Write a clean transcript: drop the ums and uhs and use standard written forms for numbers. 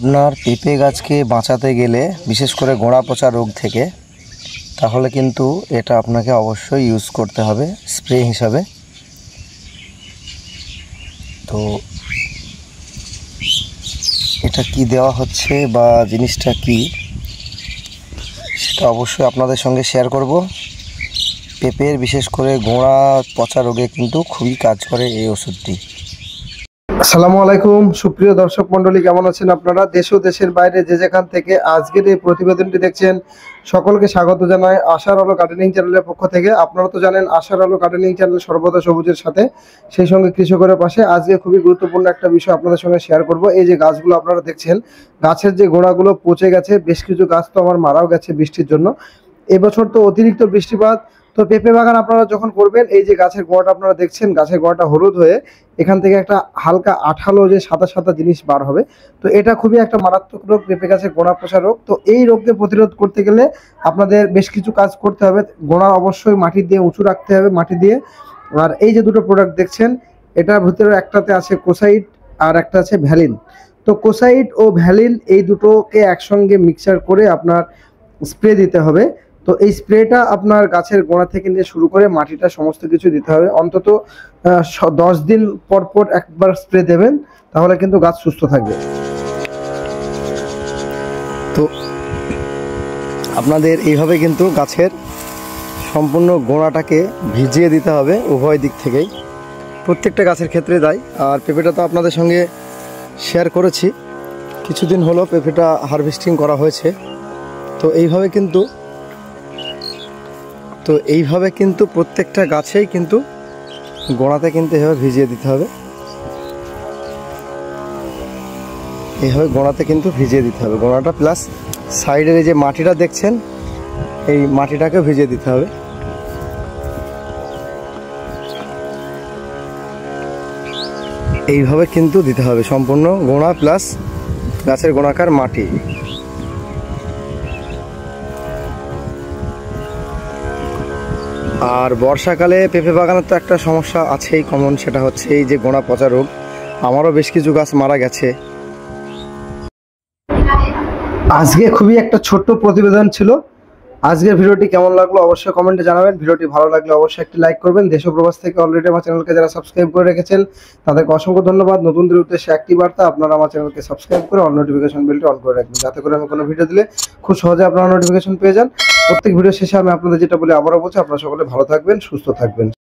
আপনার পেঁপে গাছকে বাঁচাতে গেলে বিশেষ করে গোড়া পচা রোগ থেকে তাহলে কিন্তু এটা আপনাকে অবশ্যই ইউজ করতে হবে স্প্রে হিসাবে। তো এটা কি দেওয়া হচ্ছে বা জিনিসটা কি সেটা অবশ্যই আপনাদের সঙ্গে শেয়ার করব। পেঁপের বিশেষ করে গোড়া পচা রোগে কিন্তু খুবই কাজ করে এই ওষুধটি। আসসালামু আলাইকুম সুপ্রিয় দর্শক মণ্ডলী, কেমন আছেন আপনারা? দেশ ও দেশের বাইরে যে যেখান থেকে আজকের এই প্রতিবেদনটি দেখছেন সকলকে স্বাগত জানাই আশার আলো গার্ডেনিং চ্যানেলের পক্ষ থেকে। আপনারা তো জানেন আশার আলো গার্ডেনিং চ্যানেল সর্বদা সবুজের সাথে, সেই সঙ্গে কৃষকের পাশে। আজকে খুবই গুরুত্বপূর্ণ একটা বিষয় আপনাদের সঙ্গে শেয়ার করব। এই যে গাছগুলো আপনারা দেখছেন, গাছের যে গোড়াগুলো পচে গেছে, বেশ কিছু গাছ তো আমার মারাও গেছে বৃষ্টির জন্য। এবছর তো অতিরিক্ত বৃষ্টিপাত। তো পেঁপে বাগান আপনারা যখন করবেন, এই যে গাছের গোড়াটা আপনারা দেখছেন, গাছের গোড়াটা হলুদ হয়ে এখান থেকে একটা হালকা আঠালো যে সাদা সাদা জিনিস বার হবে। তো এটা খুবই একটা মারাত্মক রোগ, পেঁপে গাছের গোড়া পচা রোগ। তো এই রোগকে প্রতিরোধ করতে গেলে আপনাদের বেশ কিছু কাজ করতে হবে। গোড়া অবশ্যই মাটি দিয়ে উঁচু রাখতে হবে, মাটি দিয়ে। আর এই যে দুটো প্রোডাক্ট দেখছেন, এটার ভিতরে একটাতে আছে কোসাইড আর একটা আছে ভ্যালিন। তো কোসাইড ও ভ্যালিন এই দুটোকে একসঙ্গে মিক্সচার করে আপনার স্প্রে দিতে হবে। তো এই স্প্রেটা আপনার গাছের গোড়া থেকে নিয়ে শুরু করে মাটিটা সমস্ত কিছু দিতে হবে। অন্তত 10 দিন পর পর একবার স্প্রে দেবেন, তাহলে কিন্তু গাছ সুস্থ থাকবে। তো আপনাদের এইভাবে কিন্তু গাছের সম্পূর্ণ গোড়াটাকে ভিজিয়ে দিতে হবে উভয় দিক থেকেই, প্রত্যেকটা গাছের ক্ষেত্রে তাই। আর পেঁপেটা তো আপনাদের সঙ্গে শেয়ার করেছি, কিছুদিন হলো পেঁপেটা হারভেস্টিং করা হয়েছে। তো এইভাবে কিন্তু প্রত্যেকটা গাছেই কিন্তু গোড়াতে কিন্তু এভাবে ভিজিয়ে দিতে হবে। এইভাবে গোড়াতে কিন্তু ভিজিয়ে দিতে হবে, গোড়াটা প্লাস সাইডের এই যে মাটিটা দেখছেন, এই মাটিটাকে ভিজিয়ে দিতে হবে। এইভাবে কিন্তু দিতে হবে সম্পূর্ণ গোড়া প্লাস গাছের গোড়াকার মাটি। আর বর্ষাকালে পেঁপে বাগানের তো একটা সমস্যা আছেই কমন, সেটা হচ্ছে এই যে গোড়া পচা রোগ। আমারও বেশ কিছু গাছ মারা গেছে। আজকে খুবই একটা ছোট্ট প্রতিবেদন ছিল। আজকের ভিডিওটি কেমন লাগলো অবশ্যই কমেন্টে জানাবেন। ভিডিওটি ভালো লাগলে অবশ্যই একটি লাইক করবেন। দেশ ও প্রবাস থেকে অলরেডি আমার চ্যানেলকে যারা সাবস্ক্রাইব করে রেখেছেন তাদেরকে অসংখ্য ধন্যবাদ। নতুনদের উদ্দেশ্যে একটি বার্তা, আপনারা আমার চ্যানেলকে সাবস্ক্রাইব করে অল নোটিফিকেশন বেলটি অন করে রাখবেন, যাতে করে আমি কোনো ভিডিও দিলে খুব সহজে আপনারা নোটিফিকেশন পেয়ে যান। প্রত্যেক ভিডিও শেষে আমি আপনাদের যেটা বলি আবারও বলছি, আপনারা সকলে ভালো থাকবেন, সুস্থ থাকবেন।